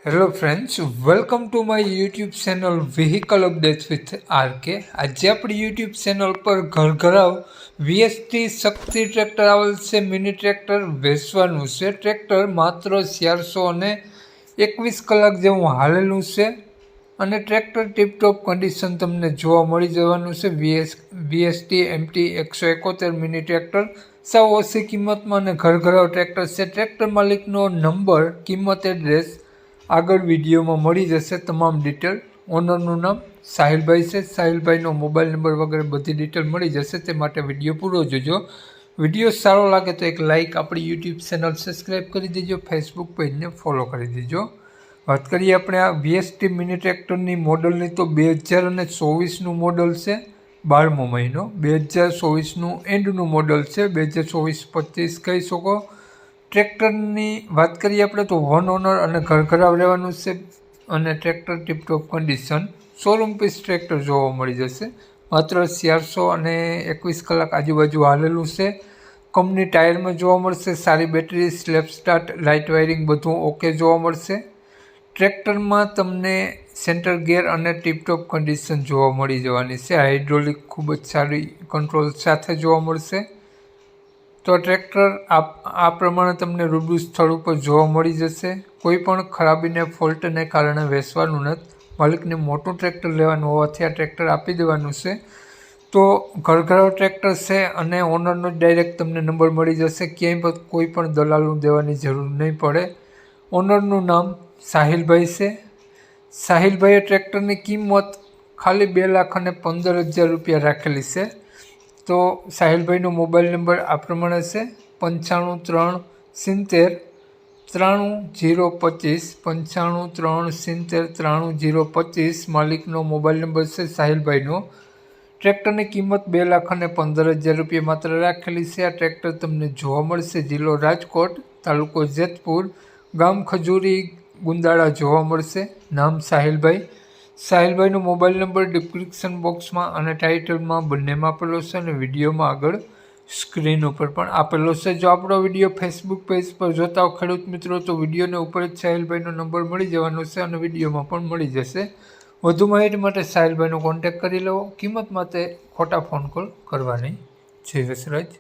Hello friends, welcome to my YouTube channel vehicle updates with RK. આજે આપણી YouTube channel પર ઘરઘરાવ VST શક્તિ tractor આવેલ છે। મિની ટ્રેક્ટર વેચવાનું છે। ટ્રેક્ટર માત્ર 421 કલાક જેવું હાલેલું છે અને ટ્રેક્ટર ટીપટોપ કન્ડિશન તમને જોવા મળી જવાનું છે। વીએસટી MT 171 મિની ટ્રેક્ટર સાવ ઓછી કિંમતમાં અને ઘરઘરાવ ટ્રેક્ટર છે। ટ્રેક્ટર માલિકનો નંબર, કિંમત, એડ્રેસ આગળ વિડીયોમાં મળી જશે। તમામ ડિટેલ, ઓનરનું નામ સાહિલભાઈ છે। સાહિલભાઈનો મોબાઈલ નંબર વગેરે બધી ડિટેલ મળી જશે, તે માટે વિડીયો પૂરો જોજો। વિડીયો સારો લાગે તો એક લાઇક, આપણી યુટ્યુબ ચેનલ સબસ્ક્રાઈબ કરી દેજો, ફેસબુક પેજને ફોલો કરી દેજો। વાત કરીએ આપણે આ વીએસટી મિની ટ્રેક્ટરની મોડલની, તો 2024નું મોડલ છે, 12મો મહિનો 2024નું એન્ડનું મોડલ છે। 2024-25 કહી શકો। ટ્રેક્ટરની વાત કરીએ આપણે તો વન ઓનર અને ઘરઘરાવ રહેવાનું છે અને tractor tiptop condition, showroom piece tractor જોવા મળી જશે। માત્ર 421 કલાક આજુબાજુ હાલેલું છે। કંપની ટાયરમાં જોવા મળશે, સારી battery, slap start, light wiring બધું ઓકે જોવા મળશે। ટ્રેક્ટરમાં તમને સેન્ટર ગેર અને ટીપટોપ કન્ડિશન જોવા મળી જવાની છે। હાઇડ્રોલિક ખૂબ જ સારી કંટ્રોલ સાથે જોવા મળશે। તો ટ્રેક્ટર આ પ્રમાણે તમને રૂબરૂ સ્થળ ઉપર જોવા મળી જશે। કોઈ પણ ખરાબીને, ફોલ્ટને કારણે વેચવાનું નથી। માલિકને મોટું ટ્રેક્ટર લેવાનું હોવાથી આ ટ્રેક્ટર આપી દેવાનું છે। તો ઘરઘરાવ ટ્રેક્ટર છે અને ઓનરનો ડાયરેક્ટ તમને નંબર મળી જશે। ક્યાંય પણ કોઈ પણ દલાલનું દેવાની જરૂર નહીં પડે। ઓનરનું નામ સાહિલભાઈ છે। સાહિલભાઈએ ટ્રેક્ટરની કિંમત ખાલી 2,15,000 રૂપિયા રાખેલી છે। તો સાહિલભાઈનો મોબાઈલ નંબર આ પ્રમાણે છે: 9537930325, 9537930325 માલિકનો મોબાઈલ નંબર છે સાહિલભાઈનો। ટ્રેક્ટરની કિંમત 2,15,000 રૂપિયા માત્ર રાખેલી છે। આ ટ્રેક્ટર તમને જોવા મળશે જિલ્લો રાજકોટ, તાલુકો જેતપુર, ગામ ખજૂરી, ગુંદાળા જોવા મળશે। નામ સાહિલભાઈ। સાહિલભાઈનો મોબાઈલ નંબર ડિસ્ક્રિપ્શન બોક્સમાં અને ટાઇટલમાં બંનેમાં આપેલો છે અને વિડીયોમાં આગળ સ્ક્રીન ઉપર પણ આપેલો છે। જો આપણો વિડીયો ફેસબુક પેજ પર જોતા હો ખેડૂત મિત્રો, તો વિડીયોને ઉપર જ સાહિલભાઈનો નંબર મળી જવાનો છે અને વિડીયોમાં પણ મળી જશે। વધુ માહિતી માટે સાહિલભાઈનો કોન્ટેક્ટ કરી લેવો। કિંમત માટે ખોટા ફોન કોલ કરવા નહીં। જય વસરાજ।